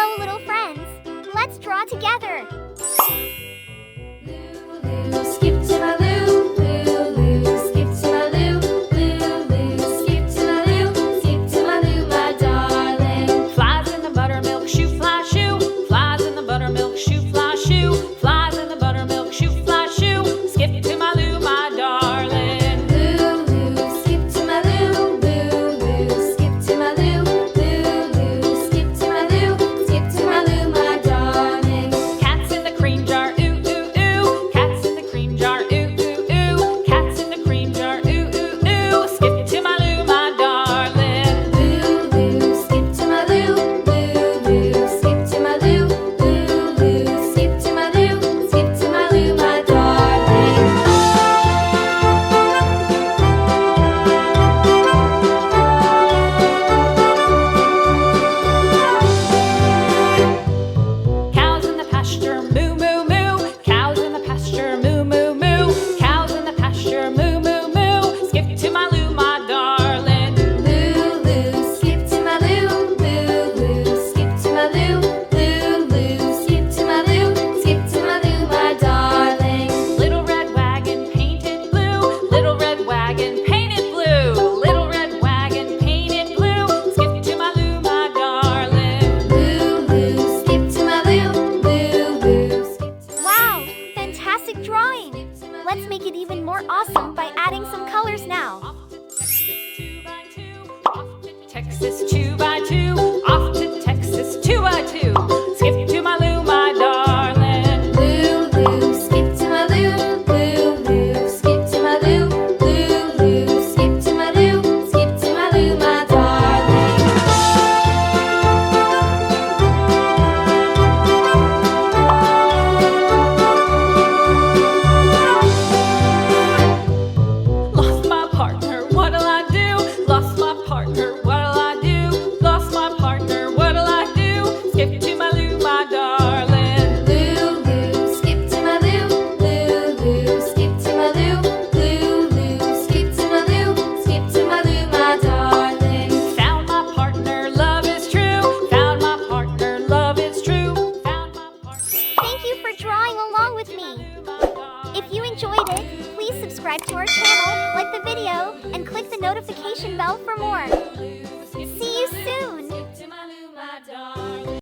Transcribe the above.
Hello, little friends. Let's draw together. Lulu, skip to my Lou. Lulu, skip to my Lou. Lulu, skip to my Lou. Skip to my Lou, my darling. Flies in the buttermilk shoe, fly shoe. Flies in the buttermilk shoe, fly shoe. Flies in the buttermilk shoe, fly shoe. Skip to my Lou, my darling. Lulu, skip to my Lou. Lulu, skip to my Lou. Lulu, skip to my Lou. Skip to my Lou, my darling. Cats in the cream jar, ooh, ooh, ooh. Cats in the cream jar, ooh, ooh, ooh. Cats in the cream jar, ooh, ooh, ooh. Skip to my Lou, my darling. Lulu, skip to my Lou. Lulu, skip to my Lou. Lulu, skip to my Lou. Skip to my Lou, my darling. Cows in the pasture, moo, moo, moo. Cows in the pasture, moo, moo, moo. Cows in the pasture, moo, moo, moo. Skip to my Lou, my darling. Lulu, skip to my Lou. Lulu, skip to my Lou. Lulu, skip to my Lou. Skip to my Lou, my darling. Little red wagon painted blue. Little red wagon painted blue. Little red wagon painted blue. Skip to my Lou, my darling. Lulu, skip to my Lou. Lulu, skip to my Wow, fantastic drawing. Let's make it even more awesome by adding some colors now. Texas 2 by 2, off to Texas 2 by 2. Skip to my Lou, my darling. Lulu, skip to my Lou. Lulu, skip to my Lou. Lulu, skip to my Lou. Skip to my Lou, my darling. Lost my partner, what'll I do? Lost my partner, what'll I do? Lost my partner, what'll I do? Skip to my Lou, my darling. Lulu, skip to my Lou. Lulu, skip to my Lou. Lulu, skip to my Lou. Skip to my Lou, my darling. Found my partner, love is true. Found my partner, love is true. Found my partner. Thank you for drawing along with me. If you enjoyed it, please subscribe to our channel, like the video, and click the notification bell for more. See you soon!